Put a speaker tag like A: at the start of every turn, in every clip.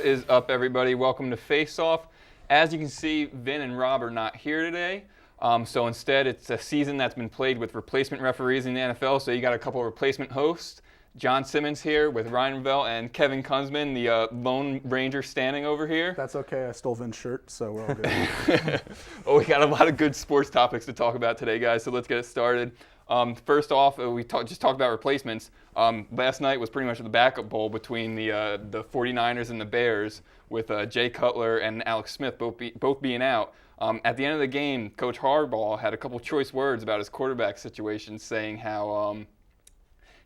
A: What is up, everybody? Welcome to Face Off. As you can see, Vin and Rob are not here today. So instead, it's a season that's been played with replacement referees in the NFL. So you got a couple of replacement hosts. John Simmons here with Ryan Revelle and Kevin Kunzman, the Lone Ranger standing over here.
B: That's okay. I stole Vin's shirt, so we're all good.
A: Well, we got a lot of good sports topics to talk about today, guys. So let's get it started. First off, we just talked about replacements. Last night was pretty much the backup bowl between the 49ers and the Bears with Jay Cutler and Alex Smith both being out. At the end of the game, Coach Harbaugh had a couple choice words about his quarterback situation, saying how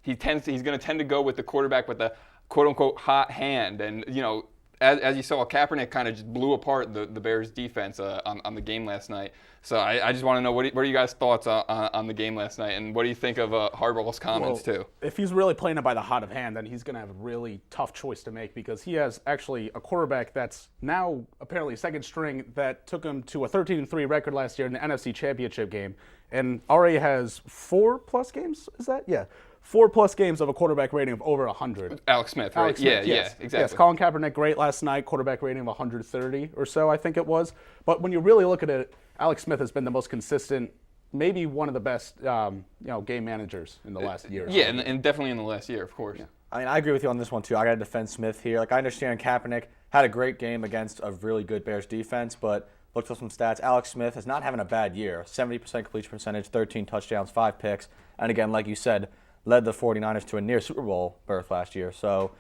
A: he's going to tend to go with the quarterback with the quote-unquote hot hand. And, you know, as you saw, Kaepernick kind of just blew apart the Bears' defense on the game last night. So I just want to know, what are you guys' thoughts on the game last night, and what do you think of Harbaugh's comments, too?
B: If he's really playing it by the hot of hand, then he's going to have a really tough choice to make, because he has actually a quarterback that's now apparently second string that took him to a 13-3 record last year in the NFC Championship game, and already has 4+ games, is that? Yeah. 4+ games of a quarterback rating of over 100.
A: Alex Smith, right?
B: Alex Smith,
A: yeah,
B: yes.
A: Exactly.
B: Yes, Colin Kaepernick, great last night, quarterback rating of 130 or so, I think it was. But when you really look at it, Alex Smith has been the most consistent, maybe one of the best game managers in the last year.
A: Yeah, and definitely in the last year, of course. Yeah.
C: I mean, I agree with you on this one, too. I got to defend Smith here. Like, I understand Kaepernick had a great game against a really good Bears defense, but looked at some stats. Alex Smith is not having a bad year. 70% completion percentage, 13 touchdowns, 5 picks. And again, like you said, led the 49ers to a near Super Bowl berth last year. So,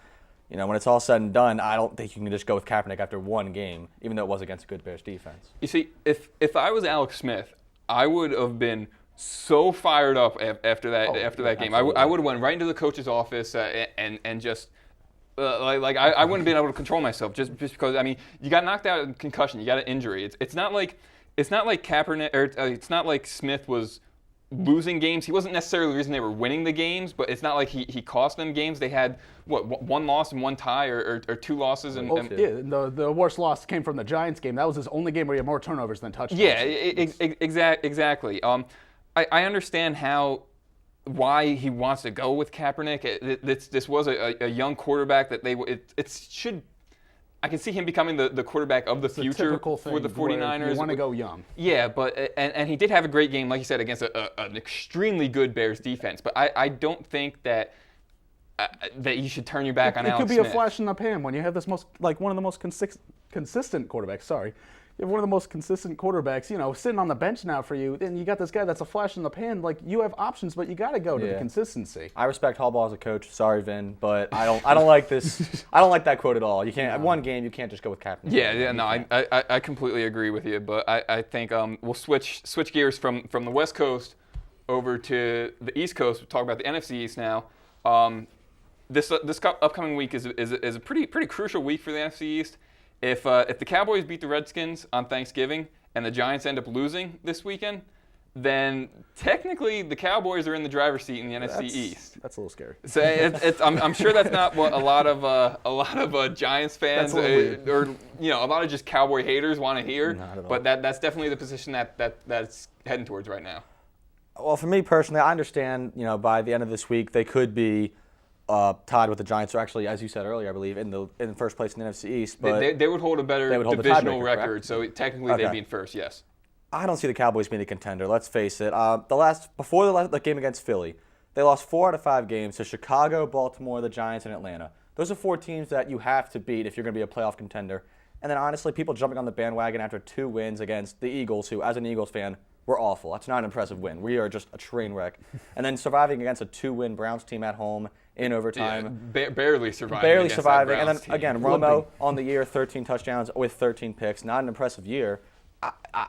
C: you know, when it's all said and done, I don't think you can just go with Kaepernick after one game, even though it was against a good Bears defense.
A: You see, if I was Alex Smith, I would have been so fired up after that game. I would have went right into the coach's office and just I wouldn't have been able to control myself just because, I mean, you got knocked out in concussion, you got an injury. It's not like Kaepernick, or it's not like Smith was losing games. He wasn't necessarily the reason they were winning the games, but it's not like he cost them games. They had, one loss and one tie, or 2 losses.
B: The worst loss came from the Giants game. That was his only game where he had more turnovers than touchdowns.
A: Yeah, exactly. I understand why he wants to go with Kaepernick. This was a young quarterback that I can see him becoming the quarterback of the future for the 49ers.
B: You want to go young.
A: Yeah, but and he did have a great game, like you said, against an extremely good Bears defense. But I don't think that you should turn your back on Alex Smith.
B: It could be a flash in the pan when you have this one of the most consistent quarterbacks. Sorry. You have one of the most consistent quarterbacks, sitting on the bench now for you, and you got this guy that's a flash in the pan. Like, you have options, but you got to go to the consistency.
C: I respect Harbaugh as a coach. Sorry, Vin, but I don't like this. I don't like that quote at all. You can't one game. You can't just go with Kaepernick.
A: Yeah. No, I completely agree with you, but I think we'll switch gears from the West Coast over to the East Coast. We'll talk about the NFC East now. This upcoming week is a pretty crucial week for the NFC East. If the Cowboys beat the Redskins on Thanksgiving and the Giants end up losing this weekend, then technically the Cowboys are in the driver's seat in the NFC East.
B: That's a little scary.
A: So I'm sure that's not what a lot of Giants fans or a lot of just Cowboy haters want to hear.
C: Not at all.
A: But that's definitely the position that's heading towards right now.
C: Well, for me personally, I understand. By the end of this week, they could be tied with the Giants, or actually, as you said earlier, I believe, in first place in the NFC East. But
A: they would hold a better divisional record, so technically they'd be in first, yes.
C: I don't see the Cowboys being a contender, let's face it. Before the game against Philly, they lost 4 out of 5 games to Chicago, Baltimore, the Giants, and Atlanta. Those are 4 teams that you have to beat if you're going to be a playoff contender. And then, honestly, people jumping on the bandwagon after 2 wins against the Eagles, who, as an Eagles fan, were awful. That's not an impressive win. We are just a train wreck. And then surviving against a 2-win Browns team at home in overtime.
A: Yeah, barely surviving.
C: Barely surviving. And then, again, Romo on the year, 13 touchdowns with 13 picks. Not an impressive year.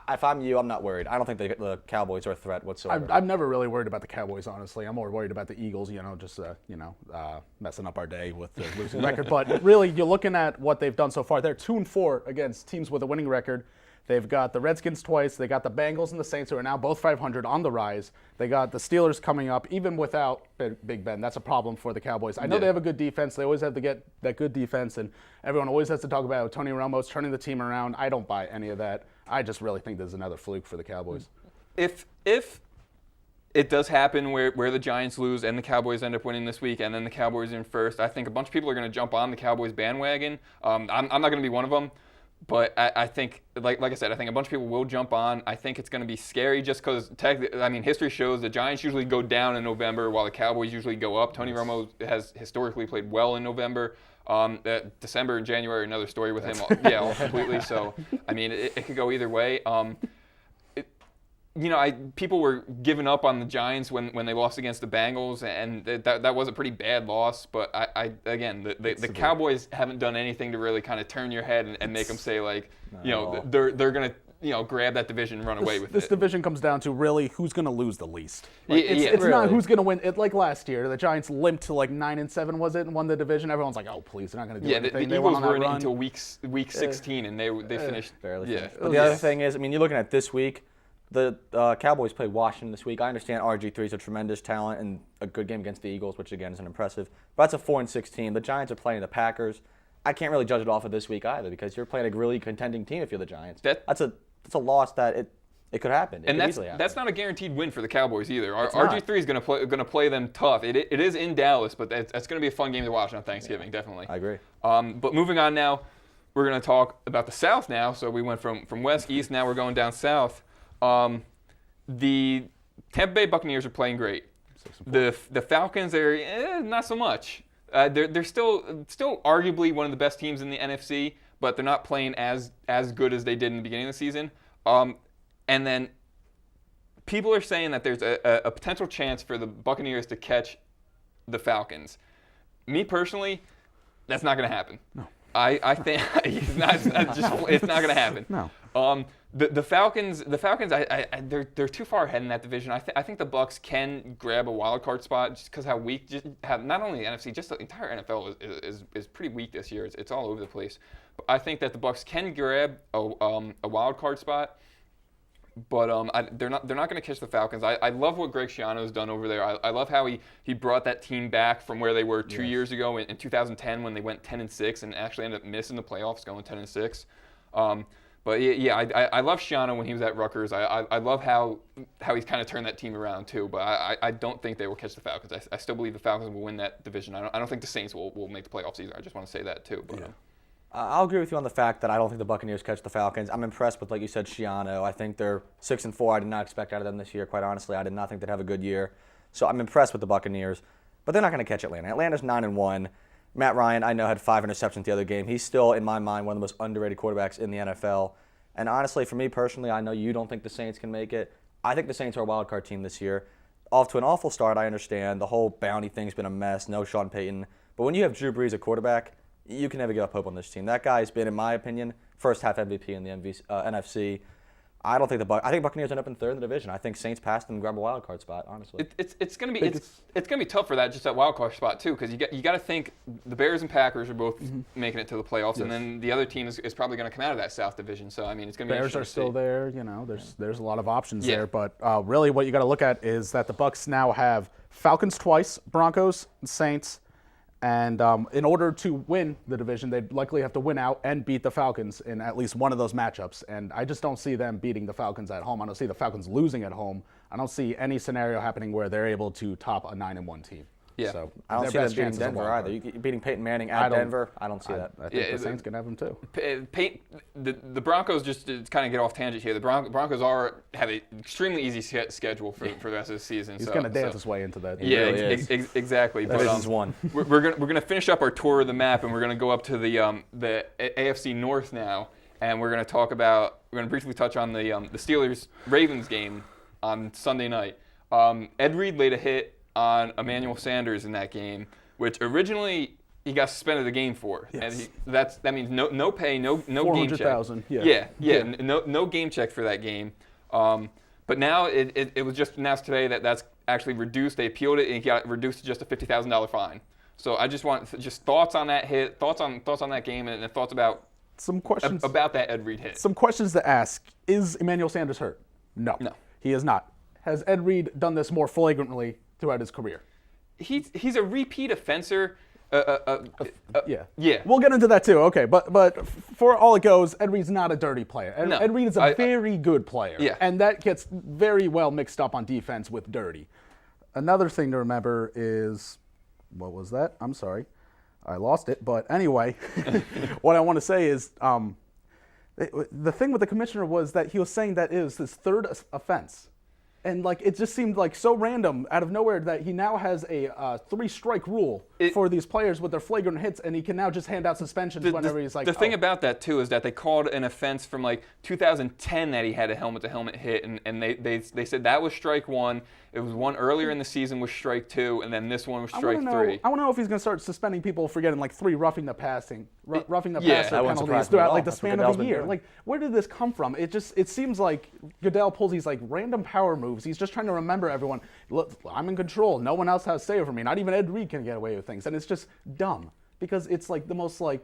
C: If I'm you, I'm not worried. I don't think the Cowboys are a threat whatsoever.
B: I'm never really worried about the Cowboys, honestly. I'm more worried about the Eagles, messing up our day with the losing record. But really, you're looking at what they've done so far. They're 2-4 against teams with a winning record. They've got the Redskins twice. They got the Bengals and the Saints, who are now both 500 on the rise. They got the Steelers coming up, even without Big Ben. That's a problem for the Cowboys. I know they have a good defense. They always have to get that good defense, and everyone always has to talk about Tony Romo's turning the team around. I don't buy any of that. I just really think there's another fluke for the Cowboys.
A: If it does happen where the Giants lose and the Cowboys end up winning this week, and then the Cowboys are in first. I think a bunch of people are going to jump on the Cowboys bandwagon. I'm not going to be one of them, but I think, like I said, I think a bunch of people will jump on. I think it's going to be scary just because, history shows the Giants usually go down in November while the Cowboys usually go up. Tony Romo has historically played well in November. December and January, another story with him. All completely. So, I mean, it could go either way. People were giving up on the Giants when they lost against the Bengals, and that was a pretty bad loss. But the Cowboys haven't done anything to really kind of turn your head and make them say they're gonna grab that division and run away with it.
B: This division comes down to really who's going to lose the least. It's not who's going to win. Like last year, the Giants limped to 9-7, was it, and won the division. Everyone's like, oh please, they're not going to do anything.
A: The Eagles were in until week 16, and they finished
C: barely. Finished. But the other thing is, you're looking at this week. The Cowboys play Washington this week. I understand RG3 is a tremendous talent and a good game against the Eagles, which again isn't impressive. But that's a 4-6 team. The Giants are playing the Packers. I can't really judge it off of this week either because you're playing a really contending team if you're the Giants. That's a loss that it could happen.
A: That's not a guaranteed win for the Cowboys either. RG3 is going to play them tough. It is in Dallas, but that's going to be a fun game to watch on Thanksgiving, definitely.
C: I agree.
A: But moving on now, we're going to talk about the South now. So we went from west, east, now we're going down south. The Tampa Bay Buccaneers are playing great. The Falcons are not so much. They're still arguably one of the best teams in the NFC, but they're not playing as good as they did in the beginning of the season. And then people are saying that there's a potential chance for the Buccaneers to catch the Falcons. Me personally, that's not going to happen.
B: No.
A: I think it's not going to happen.
B: No.
A: The Falcons, they're too far ahead in that division. I think the Bucs can grab a wild card spot just because how weak not only the NFC, just the entire NFL is pretty weak this year. It's all over the place. But I think that the Bucs can grab a wild card spot, but they're not going to catch the Falcons. I love what Greg Schiano's done over there. I love how he brought that team back from where they were 2 years ago in 2010 when they went 10-6 and actually ended up missing the playoffs, going 10-6. But I love Schiano when he was at Rutgers. I love how he's kind of turned that team around too. But I don't think they will catch the Falcons. I still believe the Falcons will win that division. I don't think the Saints will make the playoffs either. I just want to say that too. But,
C: I'll agree with you on the fact that I don't think the Buccaneers catch the Falcons. I'm impressed with, like you said, Schiano. I think they're 6-4. I did not expect out of them this year. Quite honestly, I did not think they'd have a good year. So I'm impressed with the Buccaneers. But they're not going to catch Atlanta. Atlanta's 9-1. Matt Ryan, I know, had 5 interceptions the other game. He's still, in my mind, one of the most underrated quarterbacks in the NFL. And honestly, for me personally, I know you don't think the Saints can make it. I think the Saints are a wild card team this year. Off to an awful start, I understand. The whole bounty thing's been a mess. No Sean Payton. But when you have Drew Brees at quarterback, you can never give up hope on this team. That guy's been, in my opinion, first half MVP in the NFC. I think Buccaneers end up in third in the division. I think Saints pass them and grab a wild card spot. Honestly,
A: it's gonna be tough for that, just that wild card spot too, because you got to think the Bears and Packers are both making it to the playoffs, and then the other team is probably going to come out of that South division. So it's going to be
B: Bears are still there. There's a lot of options there, but really what you got to look at is that the Bucs now have Falcons twice, Broncos, Saints. And in order to win the division, they'd likely have to win out and beat the Falcons in at least one of those matchups. And I just don't see them beating the Falcons at home. I don't see the Falcons losing at home. I don't see any scenario happening where they're able to top a 9-1 team.
A: Yeah.
B: So
C: I don't see them beating Denver either. You beating Peyton Manning at Denver? I don't see that.
B: I think the Saints can have them too.
A: The Broncos, just to kind of get off tangent here, the Broncos have an extremely easy schedule for the rest of the season.
B: He's going to dance his way into that.
A: Yeah, exactly.
C: That is one.
A: We're gonna finish up our tour of the map, and we're gonna go up to the AFC North now, and we're gonna briefly touch on the Steelers-Ravens game on Sunday night. Ed Reed laid a hit on Emmanuel Sanders in that game, which originally he got suspended the game for.
B: Yes.
A: And that means no pay, no game check.
B: $400,000.
A: No game check for that game. But now it was just announced today that that's actually reduced. They appealed it and he got reduced to just a $50,000 fine. So I just want just thoughts on that hit, thoughts on that game, and thoughts about
B: some questions
A: about that Ed Reed hit.
B: Some questions to ask: is Emmanuel Sanders hurt? No, he is not. Has Ed Reed done this more flagrantly throughout his career?
A: He's a repeat offender.
B: Yeah.
A: Yeah.
B: We'll get into that too. Okay, but for all it goes, Ed Reed's not a dirty player. Ed Reed is a very good player.
A: Yeah.
B: And that gets very well mixed up on defense with dirty. Another thing to remember is, what was that? I'm sorry. I lost it. But anyway, what I want to say is the thing with the commissioner was that he was saying that it was his third offense. And like it just seemed like so random out of nowhere that he now has a 3-strike rule for these players with their flagrant hits, and he can now just hand out suspensions whenever he's like.
A: The thing about that too is that they called an offense from like 2010 that he had a helmet-to-helmet hit, and they said that was strike 1. It was one earlier in the season was strike 2, and then this one was strike 3.
B: I want to know if he's going to start suspending people for getting like 3 roughing the passer
C: that wouldn't surprise
B: penalties
C: me at
B: throughout
C: all.
B: like the
C: That's what
B: span of
C: Goodell's
B: a
C: been
B: year.
C: doing.
B: Like, where did this come from? It seems like Goodell pulls these like random power moves. He's just trying to remember everyone. Look, I'm in control. No one else has say over me. Not even Ed Reed can get away with things, and it's just dumb. Because it's like the most like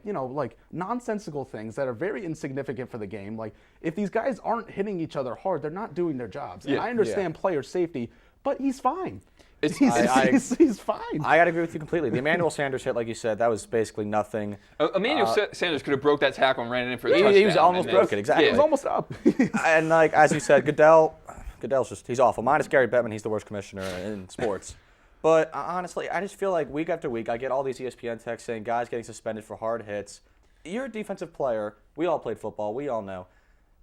B: nonsensical things that are very insignificant for the game. Like if these guys aren't hitting each other hard, they're not doing their jobs. And I understand player safety, but he's fine. He's fine.
C: I gotta agree with you completely. The Emmanuel Sanders hit, like you said, that was basically nothing.
A: Emmanuel Sanders could have broke that tackle and ran it in for a touchdown.
C: He was almost broke it, exactly.
B: He was almost up.
C: And like as you said, Goodell's he's awful. Minus Gary Bettman, he's the worst commissioner in sports. But honestly, I just feel like week after week, I get all these ESPN texts saying guys getting suspended for hard hits. You're a defensive player. We all played football. We all know.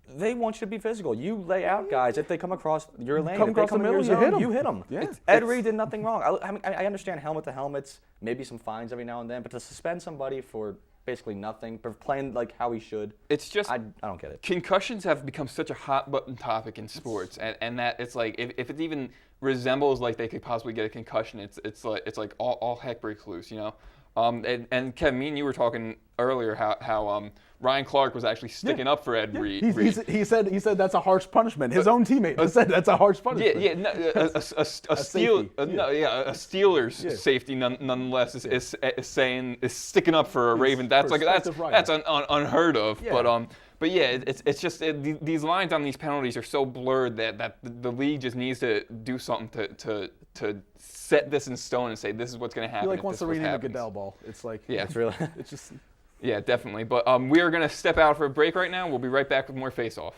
C: They want you to be physical. You lay out guys if they come across your lane. If they come in your zone, you hit them.
B: Yeah.
C: Ed Reed did nothing wrong. I understand helmet-to-helmets, maybe some fines every now and then, but to suspend somebody for basically nothing, for playing like how he should,
A: it's just
C: I don't get it.
A: Concussions have become such a hot button topic in sports, and that it's like if it even resembles like they could possibly get a concussion, it's like all heck breaks loose, you know. And Kevin, me and you were talking earlier how Ryan Clark was actually sticking up for Ed Reed.
B: He said that's a harsh punishment. His own teammate said that's a harsh punishment.
A: Yeah, no, a Steelers safety nonetheless is sticking up for a Raven. That's unheard of. Yeah. But yeah, it's just these lines on these penalties are so blurred that the league just needs to do something to set this in stone and say this is what's going to happen.
B: He wants to rename the Goodell ball. It's like
A: it's
C: really
B: it's just.
A: Yeah, definitely. But we are going to step out for a break right now. We'll be right back with more Face Off.